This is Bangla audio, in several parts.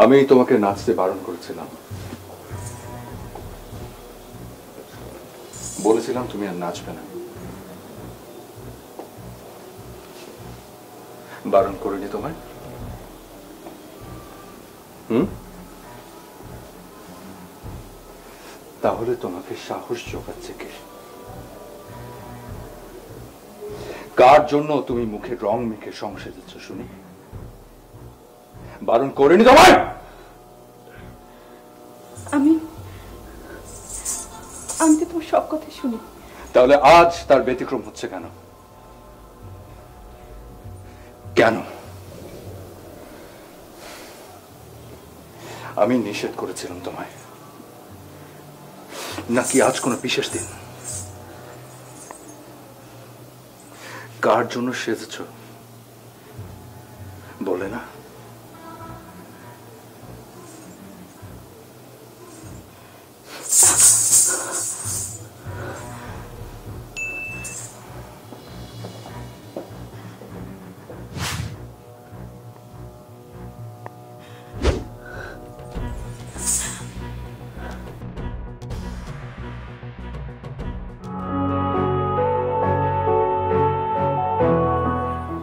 আমি তোমাকে নাচতে বারণ করেছিলাম, বলেছিলাম তুমি আর নাচবে না। বারণ করিনি তোমায়? তাহলে তোমাকে সাহস জোগাচ্ছে কে? কার জন্য তুমি মুখে রং মেখে সংসার দিচ্ছ শুনি? বারণ করিনি তোমায়? আমি তো তোমার সব কথা শুনি। তাহলে আজ তার ব্যতিক্রম হচ্ছে কেন? কেন? আমি নিষেধ করেছিলাম তোমায়, নাকি আজ কোনো বিশেষ দিন? কার জন্য সেজেছ বলে না?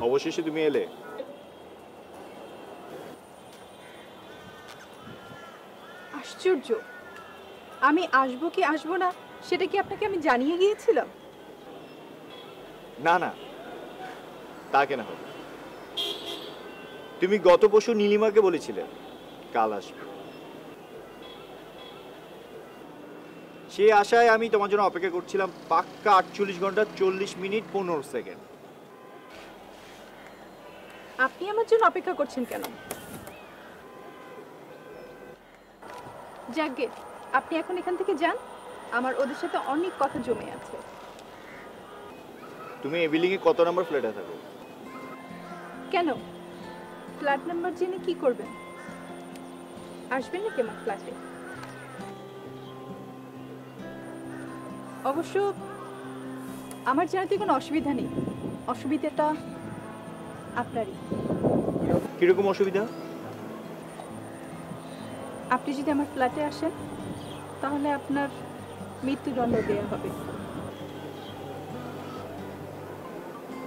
অবশেষে তুমি এলে। আশ্চর্য, আমি আসবো কি আসবো না সেটা কি আপনাকে আমি জানিয়ে গিয়েছিলাম? না না, তা কেন হবে? তুমি গত পরশু নীলিমাকে বলেছিলে কাল আসবে। সেই আশায় আমি তোমার জন্য অপেক্ষা করছিলাম পাক্কা 48 ঘন্টা 40 মিনিট 15 সেকেন্ড। আপনি আমার জন্য অপেক্ষা করছেন কেন? যাকগে, আপনি এখন এখান থেকে যান, আমার ওদের সাথে অনেক কথা জমে আছে। তুমি এই বিল্ডিং এ কত নম্বর ফ্ল্যাটে থাকো? কেন, ফ্ল্যাট নাম্বার জেনে কি করবেন? আসবেন নাকি আমার ফ্ল্যাটে? অবশ্য আমার জানাতে কোনো অসুবিধা নেই, অসুবিধাটা আপনারই। কিরকম অসুবিধা? আপনি যদি আমার ফ্ল্যাটে আসেন তাহলে আপনার মৃত্যুদণ্ড দেওয়া হবে।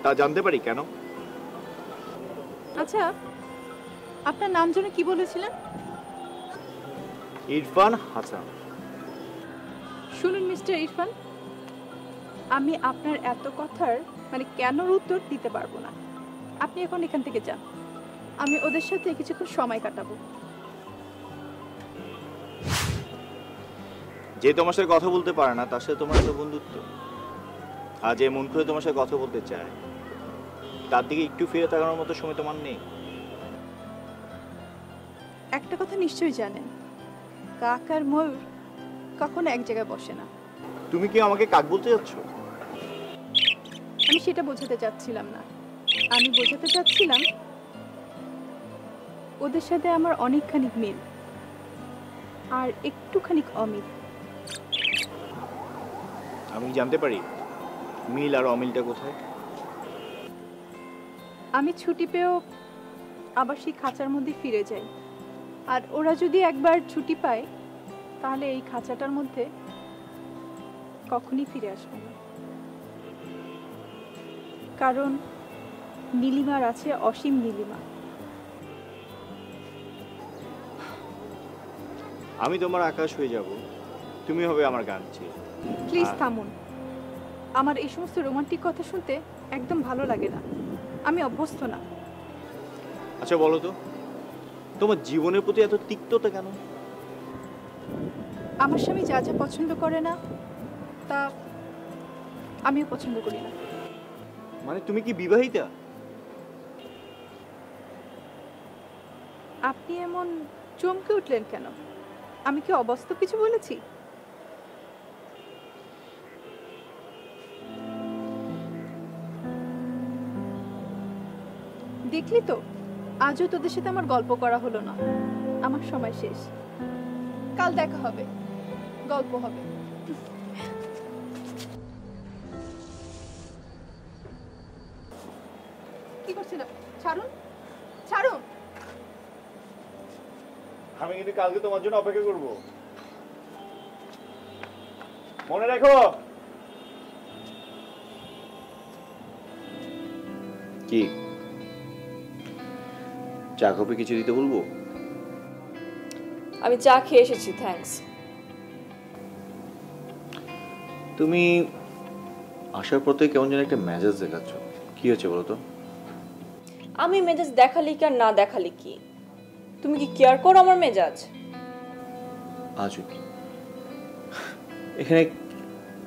তা জানতে পারি কেন? আচ্ছা, আপনার নাম যেন কি বলেছিলেন? ইরফান হাসান। শুনুন মিস্টার ইরফান, আমি আপনার এত কথার কেনর উত্তর দিতে পারবো না। আপনি এখন এখান থেকে যান, আমি ওদের সাথে কিছুক্ষণ সময় কাটাবো। যে তোমার সাথে কথা বলতে পারে না তার সাথে তোমার এত বন্ধুত্ব, আর যে মন করে তোমার সাথে কথা বলতে চায় তার দিকে একটু ফিরে তাকানোর মতো সময় তোমার নেই। একটা কথা নিশ্চয়ই জানেন, কাক আর ময়ূর কখনো এক জায়গায় বসে না। তুমি কি আমাকে কাক বলতে যাচ্ছ? আমি সেটা বোঝাতে চাচ্ছিলাম না, আমি বোঝাতে চাচ্ছিলাম ওদের সাথে আমার অনেকখানি মিল আর একটুখানি অমিল। আমি জানতে পারি মিল আর অমিলটা কোথায়? আমি ছুটি পেয়েও আবার সেই খাঁচার মধ্যে ফিরে যাই, আর ওরা যদি একবার ছুটি পায় তাহলে এই খাঁচাটার মধ্যে কখনই ফিরে আসবে না। কারণ নীলিমার আছে অসীম নীলিমা। আমি তোমার আকাশ হয়ে যাব, তুমি হবে আমার গানচি। প্লিজ থামুন, আমার এই সমস্ত রোমান্টিক কথা শুনতে একদম ভালো লাগে না, আমি অভ্যস্ত না। আচ্ছা বলো তো, তোমার জীবনের প্রতি এত তিক্ততা কেন? আমার স্বামী যা যা পছন্দ করে না তা আমিও পছন্দ করি না। মানে তুমি কি বিবাহিতা? আপনি এমন চমকে উঠলেন কেন? আমি কি অবাস্তব কিছু বলেছি? দেখলি তো, আজও তোদের সাথে আমার গল্প করা হলো না, আমার সময় শেষ। কাল দেখা হবে, গল্প হবে। কি করছেন? ছাড়ুন, ছাড়ুন। কিন্তু কালকে তোমার জন্য অপেক্ষা করব। মনে রাখো। কি চা কফি কিছু দিতে বলবো? আমি চা খেয়ে এসেছি, থ্যাঙ্কস। তুমি আসার পর থেকে কেমন যেন একটা মেজাজ দেখাচ্ছ, কি হয়েছে বলো তো? আমি মেজাজ দেখালি কি আর না দেখালি কি, তুমি কি কেয়ার করো আমার মেজাজ? আজও কি এখানে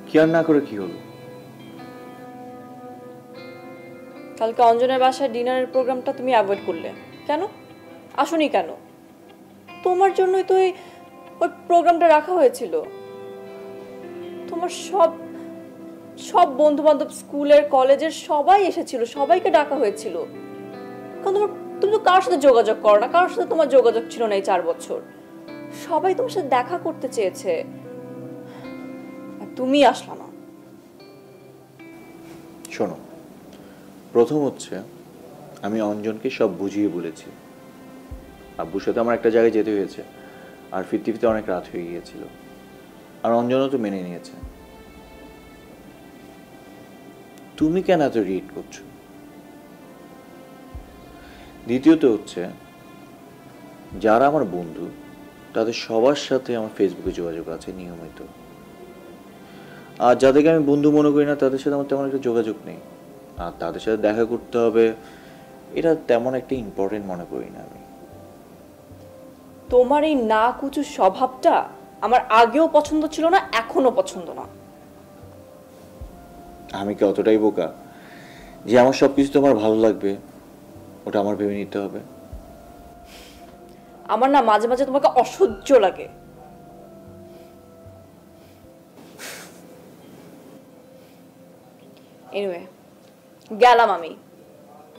কেয়ার না করে কি হলো? কালকে অঞ্জনের বাসায় ডিনারের প্রোগ্রামটা তুমি অ্যাভয়েড করলে কেন? আসোনি কেন? তোমার জন্যই তো ওই প্রোগ্রামটা রাখা হয়েছিল। তোমার সব সব বন্ধু বান্ধব, স্কুলের কলেজের সবাই এসেছিল, সবাইকে ডাকা হয়েছিল। কারণ তুমি তো কারোর সাথে যোগাযোগ করো না, কারোর সাথে তোমার যোগাযোগ ছিল না এই 4 বছর। সবাই তোমার সাথে দেখা করতে চেয়েছে, আর তুমি আসলা না। শোনো, প্রথম হচ্ছে আমি অঞ্জনকে সব বুঝিয়ে বলেছি। আব্বুর সাথে আমার একটা জায়গায় যেতে হয়েছে, আর ফিরতে ফিরতে অনেক রাত হয়ে গিয়েছিল, আর অঞ্জনও তো মেনে নিয়েছে। তুমি কেন এত রিয়েক্ট করছো? দ্বিতীয়ত হচ্ছে, যারা আমার বন্ধু তাদের সবার সাথে আমার ফেসবুকে যোগাযোগ আছে নিয়মিত, আর যাদেরকে আমি বন্ধু মনে করি না তাদের সাথে আমার তেমন একটা যোগাযোগ নেই। আর তাদের সাথে দেখা করতে হবে এটা তেমন একটা ইম্পর্টেন্ট মনে করি না আমি। তোমার এই না কুচু স্বভাবটা আমার আগেও পছন্দ ছিল না, এখনো পছন্দ না। আমি কি অতটাই বোকা যে আমার সবকিছু তোমার ভালো লাগবে ওটা আমার ভেবে নিতে হবে? আমার না মাঝে মাঝে তোমাকে অসহ্য লাগে। এনিওয়ে, গেলাম আমি।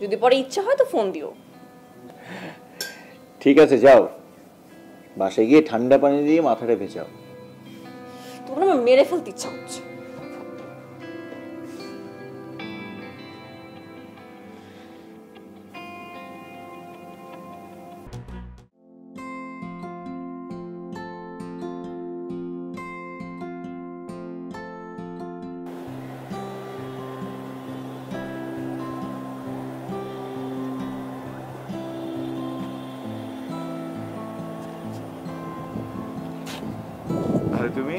যদি পরে ইচ্ছা হয় তো ফোন দিও। ঠিক আছে, যাও। বাসায় গিয়ে ঠান্ডা পানি দিয়ে মাথাটা ভেজাও। তোমার আমার মেরে ফেলতে ইচ্ছা হচ্ছে। আরে তুমি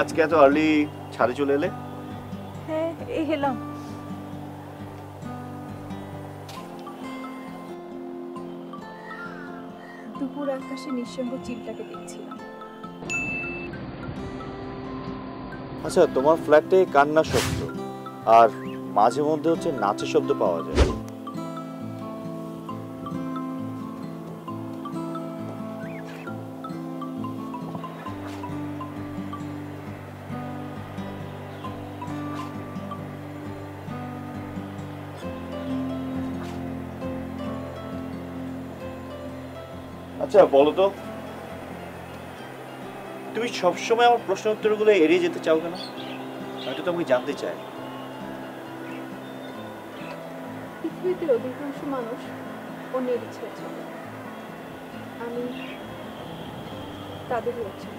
আজকে এত আর্লি ছাদে চলে এলে? হ্যাঁ, এই এলাম। দুপুর আকাশে নিঃসঙ্গ চিলটাকে দেখছিলাম। আচ্ছা, তোমার ফ্ল্যাটে কান্নার শব্দ আর মাঝে মধ্যে হচ্ছে নাচের শব্দ পাওয়া যায়। আচ্ছা বলো তো, তুমি সবসময় আমার প্রশ্ন উত্তরগুলো এড়িয়ে যেতে চাও কেন? আমি তো তোমাকে জানতে চাই। পৃথিবীতে অধিকাংশ মানুষ অন্যের ইচ্ছা চলে, আমি তাদেরই ইচ্ছা।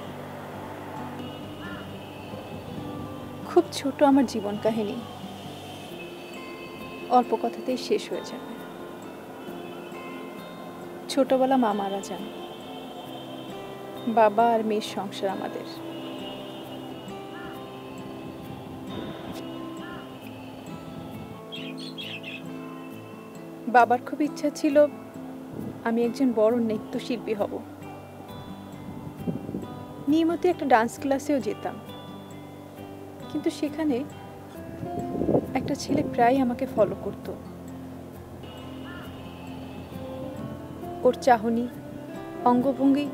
খুব ছোট আমার জীবন কাহিনী, অল্প কথাতেই শেষ হয়ে যাবে। ছোটবেলা মা মারা যান, বাবা আর মেয়ের সংসার আমাদের। বাবার খুব ইচ্ছা ছিল আমি একজন বড় নৃত্যশিল্পী হব। নিয়মিত একটা ডান্স ক্লাসেও যেতাম, কিন্তু সেখানে একটা ছেলে প্রায় আমাকে ফলো করত। ওর চাহনি, অঙ্গভঙ্গি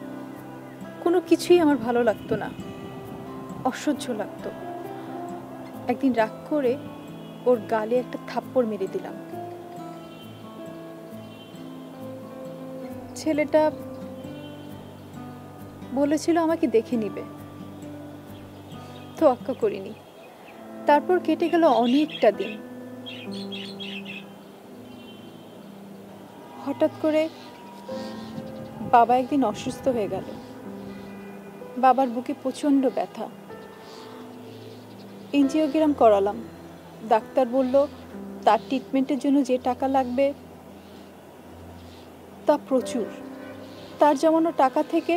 কোনো কিছুই আমার ভালো লাগতো না, অসহ্য লাগতো। একদিন রাগ করে ওর গালে একটা থাপ্পড় মেরে দিলাম। ছেলেটা বলেছিল আমাকে দেখে নিবে, তোয়াক্কা করিনি। তারপর কেটে গেল অনেকটা দিন। হঠাৎ করে বাবা একদিন অসুস্থ হয়ে গেল। বাবার বুকে প্রচণ্ড ব্যথা। এনজিওগ্রাম করালাম। ডাক্তার বলল তার ট্রিটমেন্টের জন্য যে টাকা লাগবে তা প্রচুর। তার জমানো টাকা থেকে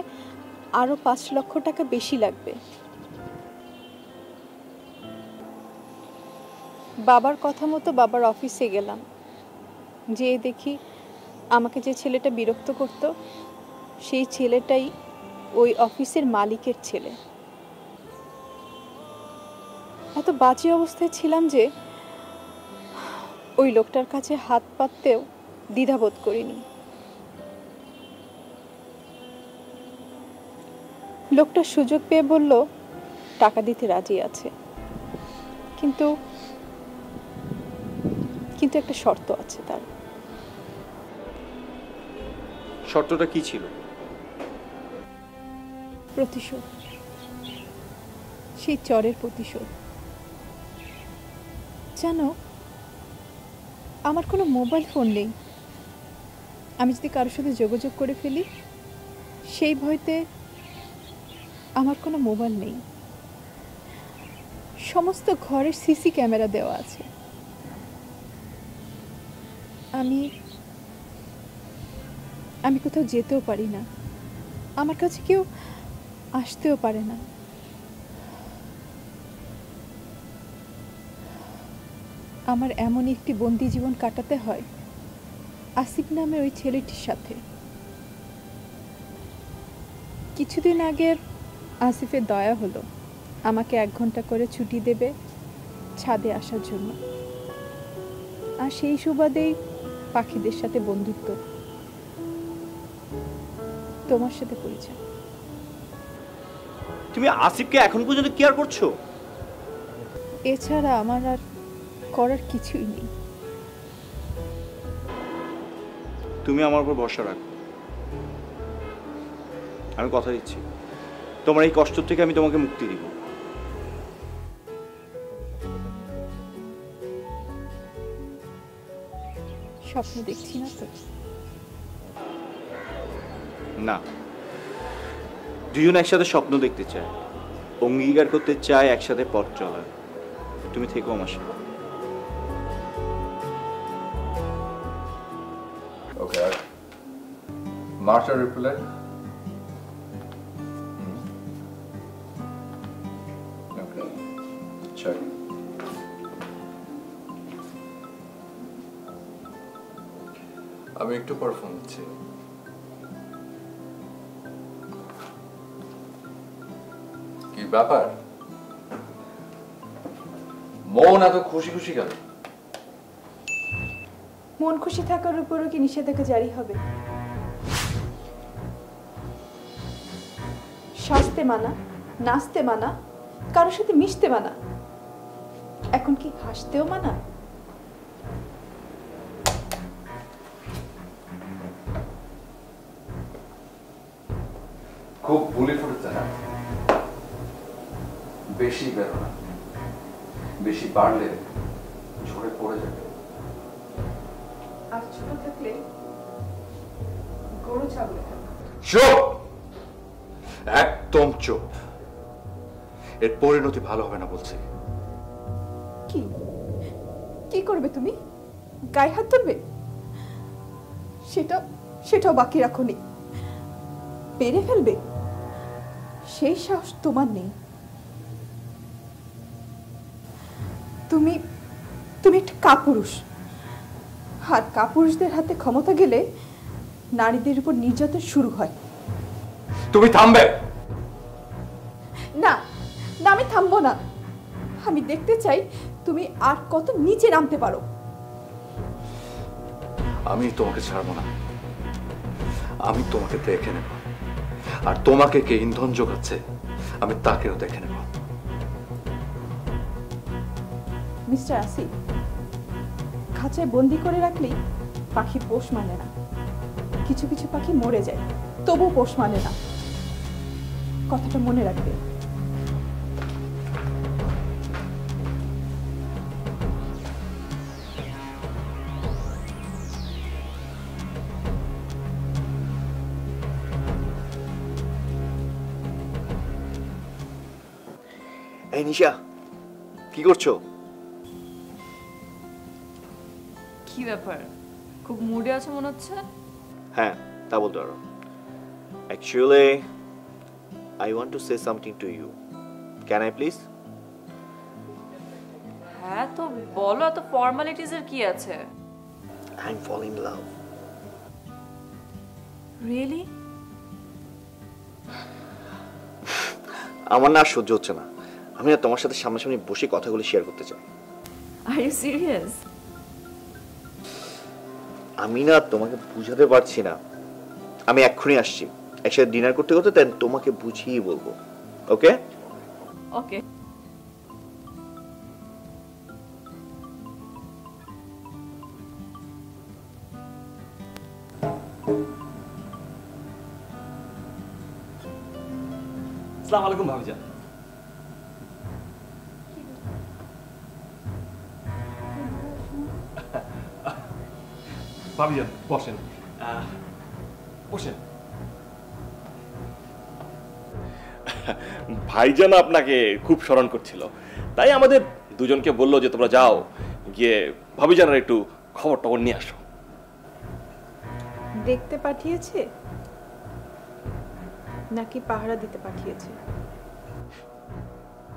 আরও 5 লক্ষ টাকা বেশি লাগবে। বাবার কথা মতো বাবার অফিসে গেলাম। যেয়ে দেখি আমাকে যে ছেলেটা বিরক্ত করত সেই ছেলেটাই ওই অফিসের মালিকের ছেলে। এত বাজে অবস্থায় ছিলাম যে ওই লোকটার কাছে হাত পাততেও দ্বিধাবোধ করিনি। লোকটা সুযোগ পেয়ে বলল টাকা দিতে রাজি আছে, কিন্তু কিন্তু একটা শর্ত আছে তার। শর্তটা কি ছিল? প্রতিশোধ, সেই চরের প্রতিশোধ। জানো, আমার কোনো মোবাইল ফোন নেই। আমি যদি কারোর সাথে যোগাযোগ করে ফেলি সেই ভয়তে আমার কোনো মোবাইল নেই। সমস্ত ঘরের সিসি ক্যামেরা দেওয়া আছে। আমি কোথাও যেতেও পারি না, আমার কাছে কেউ আসতেও পারে না। আমার এমন একটি বন্দি জীবন কাটাতে হয় আসিফ নামের ওই ছেলেটির সাথে। কিছুদিন আগে আসিফের দয়া হলো, আমাকে 1 ঘন্টা করে ছুটি দেবে ছাদে আসার জন্য। আর সেই সুবাদেই পাখিদের সাথে বন্ধুত্ব, তোমার সাথে পরিচয়। তুমি আসিফকে এখন পর্যন্ত কেয়ার করছো? এছাড়া আমার আর করার কিছুই নেই। তুমি আমার উপর ভরসা রাখো। আমি কথা দিচ্ছি, তোমার এই কষ্ট থেকে আমি তোমাকে মুক্তি দিব। স্বপ্ন দেখছি না তো? না, দুজন একসাথে স্বপ্ন দেখতে চায়, অঙ্গীকার করতে চায় একসাথে পথ চলার। তুমি থেকো আমার সাথে। Okay. Marshall repellent. Okay. Check. আমি একটু পর ফোন দিচ্ছি। কি ব্যাপার, মন এত খুশি খুশি কেন? মন খুশি থাকার উপরও কি নিষেধাজ্ঞা জারি হবে? সাজতে মানা, নাচতে মানা, কারোর সাথে মিশতে মানা, এখন কি হাসতেও মানা? খুব ভুলে ফুটেছে না? বেশি বেরো না, বেশি বাড়লে ঝরে পড়ে যাবে। আর ছোট থাকলে গরু ছাগলে থাকবে। চুপ, একদম চুপ। এর পরিণতি ভালো হবে না বলছি। কি কি করবে তুমি? গায়ে হাত তুলবে? সেটাও বাকি রাখোনি, পেরে ফেলবে সেই সাহস তোমার নেই। তুমি একটা কাপুরুষ, আর কাপুরুষদের হাতে ক্ষমতা গেলে নারীদের উপর নির্যাতন শুরু হয়। তুমি থামবে? না না, আমি থামবো না। আমি দেখতে চাই তুমি আর কত নিচে নামতে পারো। আমি তোমাকে ছাড়বো না, আমি তোমাকে দেখে নেব, আর তোমাকে কে ইন্ধন যোগাচ্ছে আমি তাকেও দেখে নেব। মিস্টার আসিফ, খাঁচায় বন্দি করে রাখলেই পাখি পোষ মানে না। কিছু কিছু পাখি মরে যায়, তবু পোষ মানে না। কথাটা মনে রাখবে। এই নিশা, কি করছো? কি ব্যাপার, খুব মুডে আছো মনে হচ্ছে? হ্যাঁ, তা বলতে পারো। Actually I want to say something to you. Can I please? হ্যাঁ তো বলো, এত ফর্মালিটিজ এর কি আছে? I am fall in love. Really? আমার না আর সহ্য হচ্ছে না। আমি না তোমার সাথে সামনাসামনি বসে কথাগুলো শেয়ার করতে চাই। Are you serious? আমি না তোমাকে বুঝাতে পারছি না। আমি এক্ষুনি আসছি, একসাথে ডিনার করতে করতে দেন তোমাকে বুঝিয়ে বলবো। ওকে? ওকে। আসসালামু আলাইকুম ভাবিজান। ভাবিজান বসেন, বসেন। ভাইজান আপনাকে খুব স্মরণ করছিল, তাই আমাদের দুজনকে বললো যে তোমরা যাও, গিয়ে ভাবিজানের একটু খবর টবর নিয়ে আসো। দেখতে পাঠিয়েছে নাকি পাহারা দিতে পাঠিয়েছে?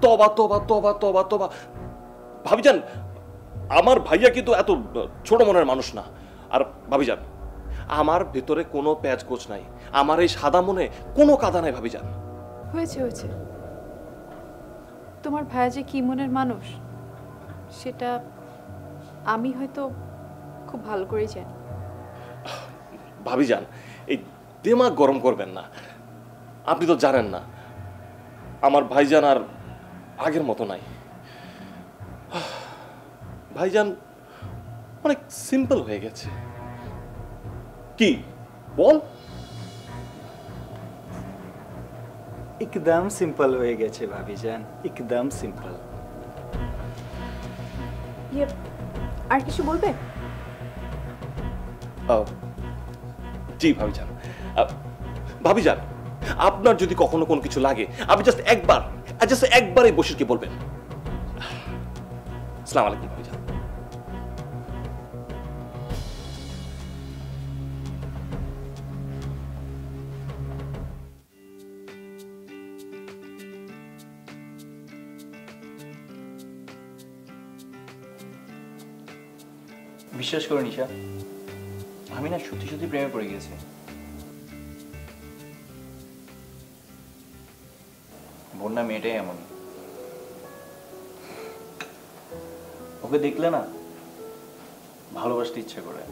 তবা তবা তবা তবা তবা, ভাবিজান আমার ভাইয়া কিন্তু এত ছোট মনের মানুষ না। আর ভাবিজান, আমার ভেতরে কোনো প্যাচ গোছ নাই, আমার এই সাদা মনে কোনো কাদা নাই ভাবিজান। হয়েছে হয়েছে, তোমার ভাইয়া যে কি মনের মানুষ সেটা আমি হয়তো খুব ভালো করেই জানি। ভাবিজান এই দিমাগ গরম করবেন না, আপনি তো জানেন না আমার ভাইজান আর আগের মতো নাই। ভাইজান অনেক সিম্পল হয়ে গেছে। কি বল? एकदम सिंपल হয়ে গেছে ভাবিজান, एकदम সিম্পল। ইয়ে, আর কিছু বলবে? জি ভাবিজান, ভাবিজান আপনার যদি কখনো কোনো কিছু লাগে আপনি জাস্ট একবার এই বশিরকে বলবেন। আসসালামু আলাইকুম ভাবিজান। বিশ্বাস করো নিশা, আমি না সত্যি সত্যি প্রেমে পড়ে গেছি। বন্যা মেয়েটাই এমন, ওকে দেখলে না ভালোবাসতে ইচ্ছে করে।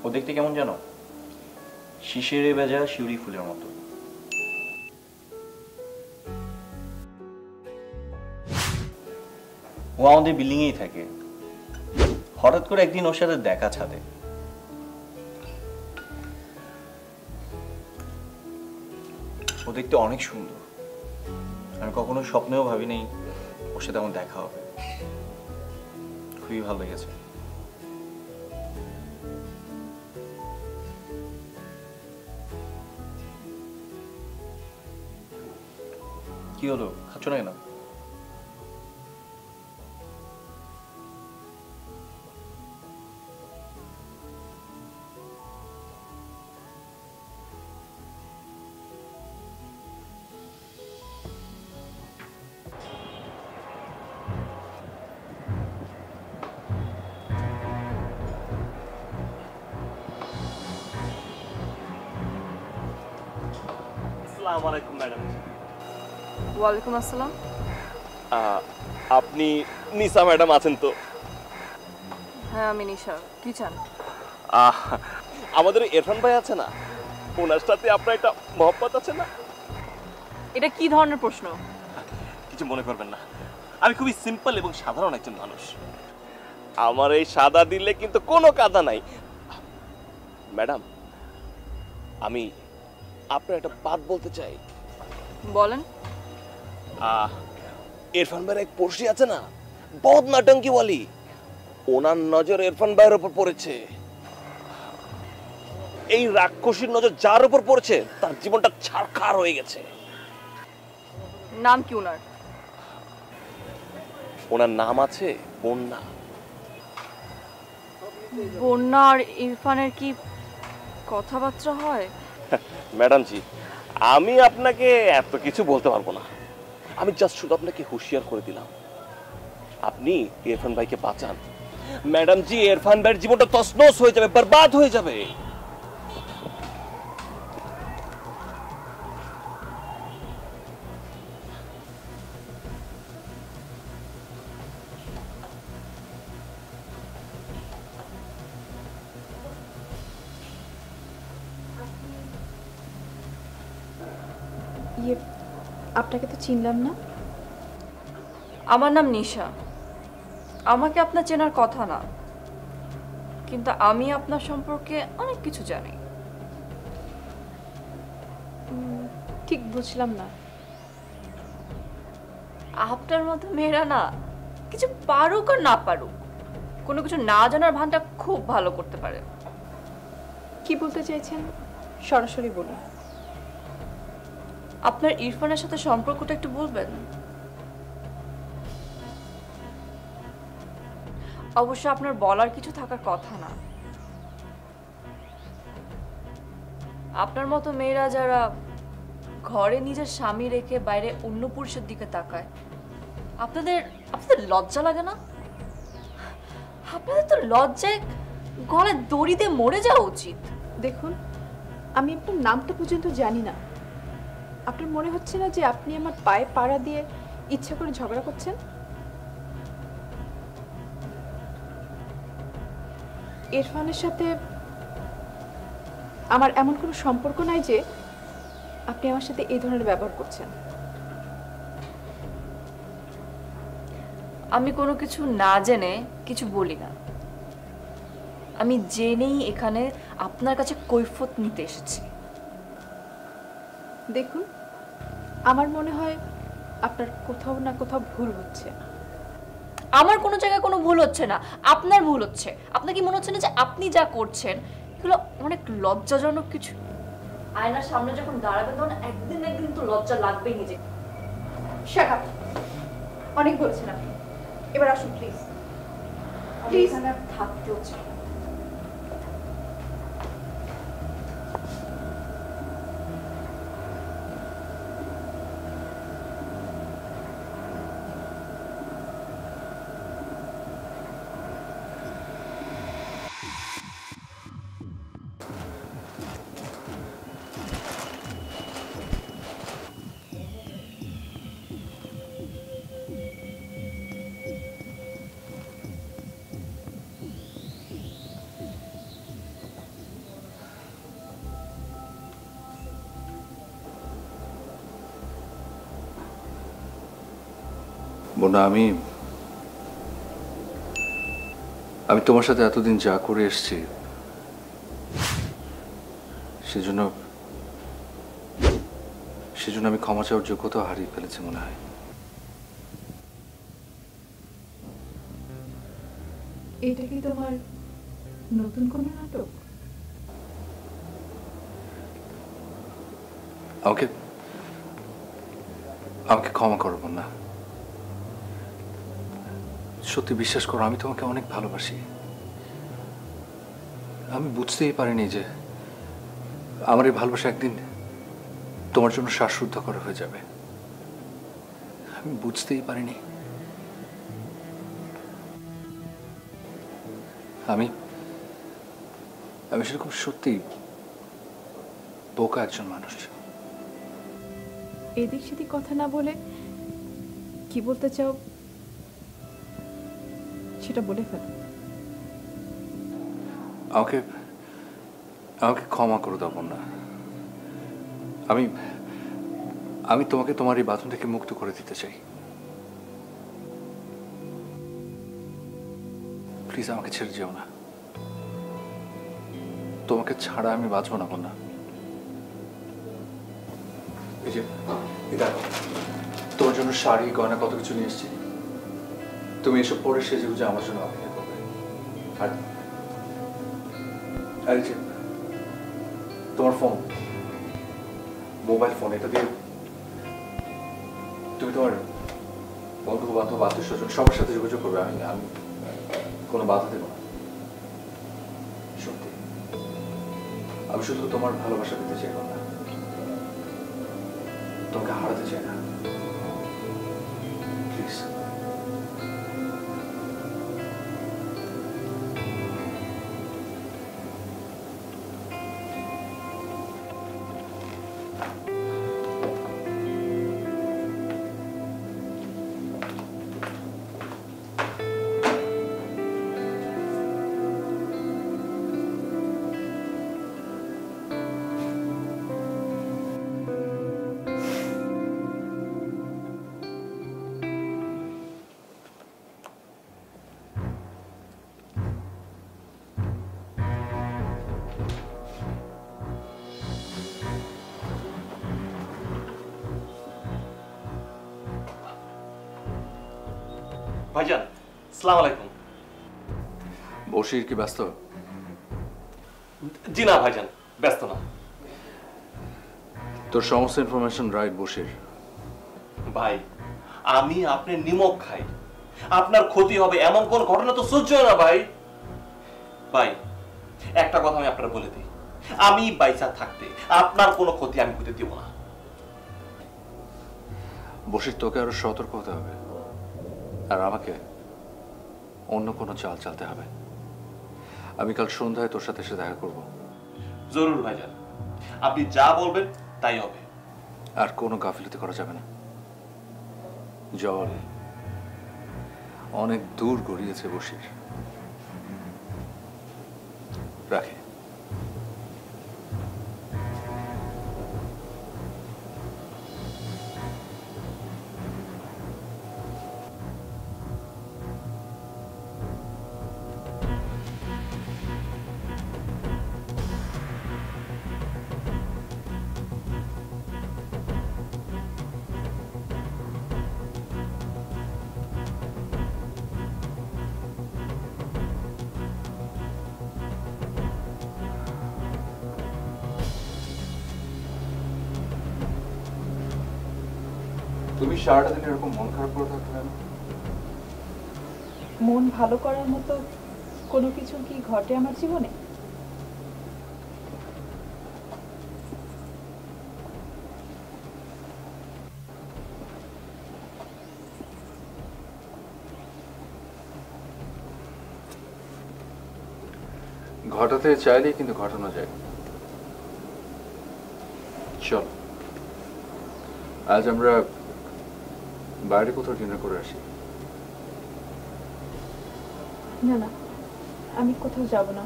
ও দেখতে কেমন জানো? শিশিরে ভেজা শিউলি ফুলের মতো। ও আমাদের বিল্ডিংয়েই থাকে। হঠাৎ করে একদিন ওর সাথে দেখা ছাদে। ও দেখতে অনেক সুন্দর, আমি কখনো স্বপ্নেও ভাবিনি ওর সাথে আমার দেখা হবে। খুবই ভালো লেগেছে। কি হলো, খাচ্ছ না কেন? আসসালামু আলাইকুম ম্যাডাম। ওয়ালাইকুম আসসালাম। আপনি নিশা ম্যাডাম আছেন তো? হ্যাঁ আমি নিশা, কি চান? আমাদের ইরফান ভাই আছে না, ওনার সাথে আপনার একটা মহব্বত আছে না? এটা কি ধরনের প্রশ্ন? কিছু মনে করবেন না, আমি খুবই সিম্পল এবং সাধারণ একজন মানুষ। আমার এই সাদা দিলে কিন্তু কোনো কাদা নাই। ম্যাডাম আমি আপনার একটা বাত বলতে চাই। বলেন। ইরফান ভাইয়ের এক পড়শি আছে না, বহুত নাটঙ্কি বলি, ওনার নজর ইরফান ভাইয়ের উপর পড়েছে। এই রাক্ষসীর নজর যার উপর পড়েছে তার জীবনটা ছারখার হয়ে গেছে। নাম কি ওনার? ওনার নাম আছে বন্যা। বন্যা আর ইরফানের কি কথাবার্তা হয়? ম্যাডাম জি, আমি আপনাকে এত কিছু বলতে পারবো না। আমি জাস্ট শুধু আপনাকে হুঁশিয়ার করে দিলাম, আপনি ইরফান ভাইকে বাঁচান। ম্যাডাম জি, ইরফান ভাইয়ের জীবনটা তছনছ হয়ে যাবে, বরবাদ হয়ে যাবে। ইয়ে, আপনাকে তো চিনলাম না। আমার নাম নিশা। আমাকে আপনার চেনার কথা না, কিন্তু আমি আপনার সম্পর্কে অনেক কিছু জানি। ঠিক বুঝলাম না। আপনার মতো মেয়েরা না, কিছু পারুক আর না পারুক, কোনো কিছু না জানার ভানটা খুব ভালো করতে পারে। কি বলতে চাইছেন সরাসরি বলুন। আপনার ইরফানের সাথে সম্পর্কটা একটু বলবেন? অবশ্য আপনার বলার কিছু থাকার কথা না। আপনার মতো মেয়েরা যারা ঘরে নিজের স্বামী রেখে বাইরে অন্য পুরুষের দিকে তাকায়, আপনাদের লজ্জা লাগে না? আপনাদের তো লজ্জায় গলায় দড়ি দিয়ে মরে যাওয়া উচিত। দেখুন, আমি আপনার নামটা পর্যন্ত জানি না। আপনার মনে হচ্ছে না যে আপনি আমার পায়ে পাড়া দিয়ে ইচ্ছা করে ঝগড়া করছেন? ইরফানের সাথে আমার এমন কোনো সম্পর্ক নাই যে আপনি আমার সাথে এই ধরনের ব্যবহার করছেন। আমি কোনো কিছু না জেনে কিছু বলি না। আমি জেনেই এখানে আপনার কাছে কৈফিয়ত নিতে এসেছি। দেখুন, আমার মনে হয় আপনার কোথাও না কোথাও ভুল হচ্ছে। আমার কোনো জায়গায় কোনো ভুল হচ্ছে না, আপনার ভুল হচ্ছে। আপনার কি মনে হচ্ছে না যে আপনি যা করছেন এগুলো অনেক লজ্জাজনক কিছু? আয়নার সামনে যখন দাঁড়াবেন তখন একদিন না একদিন তো লজ্জা লাগবেই নিজে। শাট আপ, অনেক বলেছেন আপনি। এবার আসুন প্লিজ। প্লিজ, এখানে আর থাকতে হচ্ছে না। বোনা, আমি তোমার সাথে এতদিন যা করে এসেছি সেজন্য আমি ক্ষমা চাওয়ার যোগ্যতা হারিয়ে ফেলেছি মনে হয়। এটা কি তোমার নতুন কোনো নাটক? আমাকে ক্ষমা করো বোনা। সত্যি বিশ্বাস করো, আমি তোমাকে অনেক ভালোবাসি। আমি বুঝতেই পারিনি যে আমার এই ভালোবাসা একদিন তোমার জন্য শ্বাসরুদ্ধ করা হয়ে যাবে। আমি বুঝতেই পারিনি। আমি সেরকম সত্যি বোকা একজন মানুষ। এদিক সেদিক কথা না বলে কি বলতে চাও সেটা বলে ফেলো। আমাকে ক্ষমা করে দাও বোনা। আমি তোমাকে তোমার এই বাঁধন থেকে মুক্ত করে দিতে চাই। প্লিজ আমাকে ছেড়ে যেও না। তোমাকে ছাড়া আমি বাঁচবো না বোনা। এই যে দেখো, তোমার জন্য শাড়ি গয়না কত কিছু নিয়ে এসেছি। তুমি এসব পরে সেজে গুজে আমার জন্য অপেক্ষা করবে। আর এই যে তোমার ফোন, মোবাইল ফোন, এটা দিয়ে তুমি তোমার বন্ধু বান্ধব আত্মীয় স্বজন সবার সাথে যোগাযোগ করবে, আমি আমি কোনো বাধা দেব না। সত্যি আমি শুধু তোমার ভালোবাসা পেতে চাইব না, তোমাকে হারাতে চাই না। প্লিজ। ভাইজান, আসসালামু আলাইকুম। বশির কি ব্যস্ত? জি না ভাইজান, ব্যস্ত না। তোর সমস্ত ইনফরমেশন রাইট বশির। ভাই, আমি আপনার নিমক খাই, আপনার ক্ষতি হবে এমন কোন ঘটনা তো সহ্য হয় না ভাই। ভাই, একটা কথা আমি আপনার বলে দিই, আমি বাইসা থাকতে আপনার কোনো ক্ষতি আমি হতে দিব না। বশির, তোকে আরো সতর্ক হতে হবে, আর আমাকে অন্য কোনো চাল চালতে হবে। আমি কাল সন্ধ্যায় তোর সাথে এসে দেখা করব। জরুর ভাইজান, আপনি যা বলবেন তাই হবে। আর কোনো গাফিলতি করা যাবে না। জল অনেক দূর গড়িয়েছে বশির। রাখে। তুমি সারাটা দিন এরকম মন খারাপ করে থাকতে কেন? মন ভালো করার মতো কোনো কিছু কি ঘটে আমার জীবনে? ঘটাতে চাইলেই কিন্তু ঘটানো যায়। চল আজ আমরা বাইরে কোথাও ডিনার করে আসি। না না, আমি কোথাও যাব না।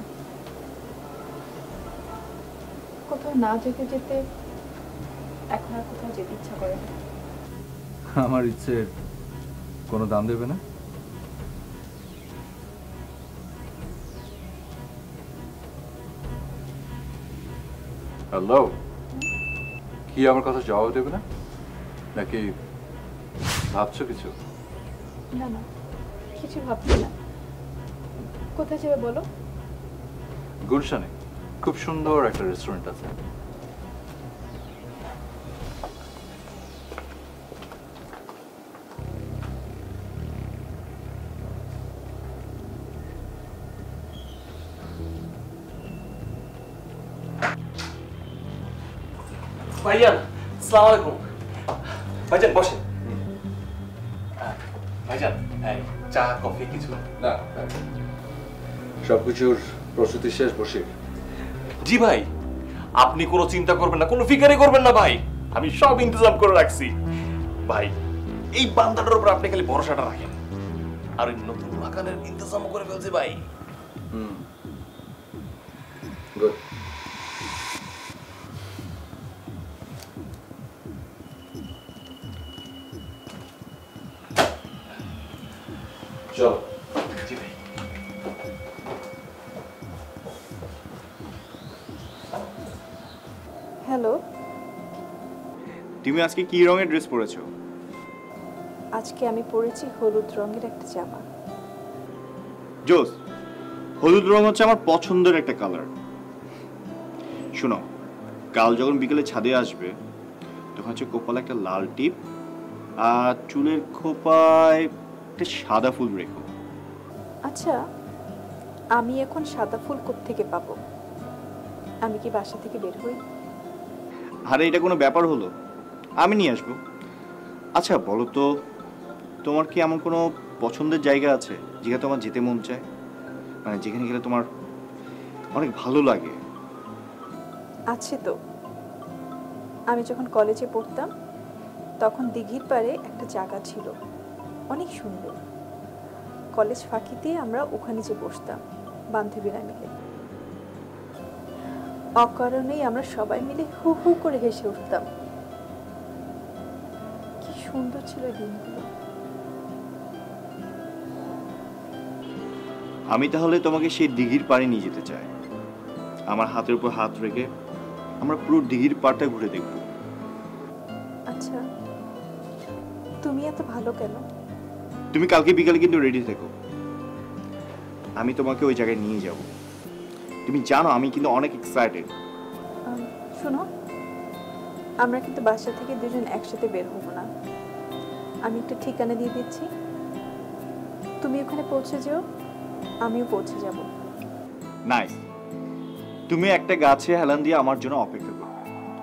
কোথাও না যেতে যেতে এখন আর কোথাও যেতে ইচ্ছা করে না। আমার ইচ্ছে কোনো দাম দেবে না? হ্যালো, কি আমার কথা জবাব দেবে না, নাকি ভাবছো কিছু? না না, কিছু ভাবছি না। কোথায় যাবে বলো? গুলশানে খুব সুন্দর একটা রেস্টুরেন্ট আছে। ভাইজান, আসসালামু আলাইকুম। ভাইজান বসেন। ভাইজান, এই চা কফি কিছু? না, সবকিছুর প্রস্তুতি শেষ বসে। জি ভাই, আপনি কোনো চিন্তা করবেন না, কোনো ফিকারই করবেন না ভাই, আমি সব ইন্তজাম করে রাখছি। ভাই, এই বান্দাটার উপর আপনি খালি ভরসাটা রাখেন, আর ওই নতুন মাকানের ইন্তজাম করে ফেলছি ভাই। গুড। চল। জি ভাই। হ্যালো, তুমি আজকে কি রঙের ড্রেস পরেছো? আজকে আমি পরেছি হলুদ রঙের একটা জামা। জোস, হলুদ রং হচ্ছে আমার পছন্দের একটা কালার। শোনো, কাল যখন বিকেলে ছাদে আসবে তখন হচ্ছে কপালে একটা লাল টিপ আর চুলের খোপায় একটা সাদা ফুল রেখো। আচ্ছা, আমি এখন সাদা ফুল কোত্থেকে পাবো? আমি কি বাসা থেকে বের হই? আরে এটা কোনো ব্যাপার হলো? আমি নিয়ে আসবো। আচ্ছা বলো তো, তোমার কি এমন কোনো পছন্দের জায়গা আছে যেখানে তোমার যেতে মন চায়, মানে যেখানে গেলে তোমার অনেক ভালো লাগে? আছে তো। আমি যখন কলেজে পড়তাম তখন দিঘির পাড়ে একটা জায়গা ছিল, অনেক সুন্দর। কলেজ ফাঁকিতে আমরা ওখানে যে বসতাম বান্ধবীরা মিলে। অকারণেই আমরা সবাই মিলে হু হু করে হেসে উঠতাম। কি সুন্দর ছিল এই দিনগুলো। আমি তাহলে তোমাকে সেই দিঘির পাড়ে নিয়ে যেতে চাই। আমার হাতের উপর হাত রেখে আমরা পুরো দিঘির পাড়টা ঘুরে দেখব। আচ্ছা, তুমি এত ভালো কেন? তুমি কালকে বিকালে কিন্তু রেডি থেকো, আমি তোমাকে ওই জায়গায় নিয়ে যাব। তুমি জানো আমি কিন্তু অনেক এক্সাইটেড। শোনো, আমরা কিন্তু বাসা থেকে দুজন একসাথে বের হব না। আমি একটা ঠিকানা দিয়ে দিচ্ছি, তুমি ওখানে পৌঁছে যেও, আমিও পৌঁছে যাব। নাইস। তুমি একটা গাছে হেলান দিয়ে আমার জন্য অপেক্ষা করো,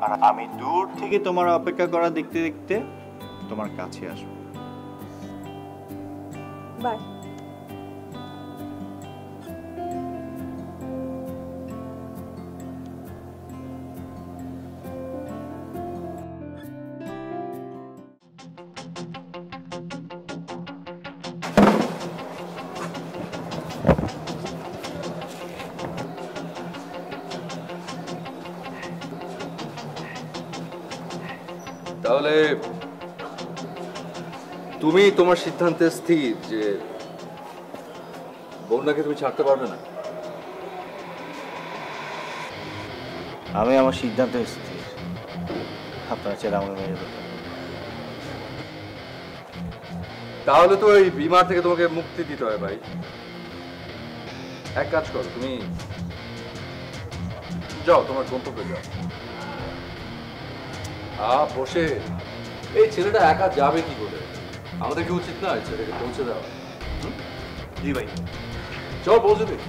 আর আমি দূর থেকে তোমার অপেক্ষা করা দেখতে দেখতে তোমার কাছে আসবো। বাই। তাহলে তুমি তোমার সিদ্ধান্তে স্থির যে বন্যাকে তুমি ছাড়তে পারবে না? আমি আমার সিদ্ধান্তে স্থির, আপনারা ছেলে আমাকে মেরে দেবেন। তাহলে তো এই বিমার থেকে তোমাকে মুক্তি দিতে হয় ভাই। এক কাজ করো, তুমি যাও, তোমার গন্তব্যে যাও। বসে এই ছেলেটা একা যাবে কি করে? আমাদের কি উচিত না ছেলেকে পৌঁছে দেওয়া? জি ভাই, চল পৌঁছে দিই।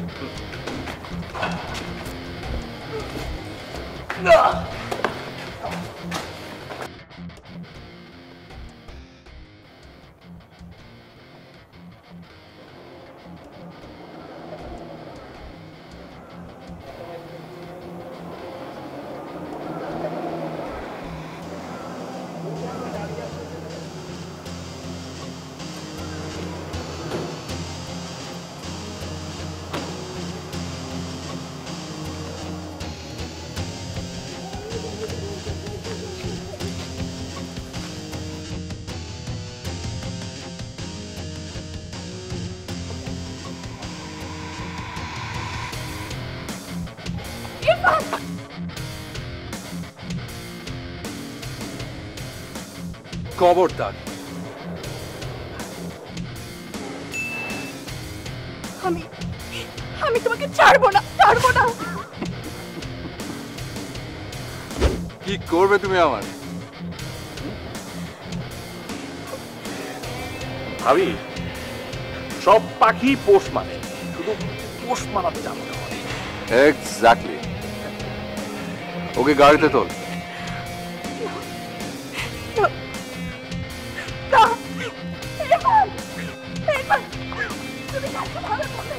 খবরদার, আমি তোমাকে ছাড়বো না, ছাড়বো না। কি করবে তুমি আমার? ভাবি, সব পাখি পোষ মানে, শুধু পোষ মানাতে জানো না। এক্স্যাক্টলি। ওকে গাড়িতে তোল। তুমি কাছে ভালো বললে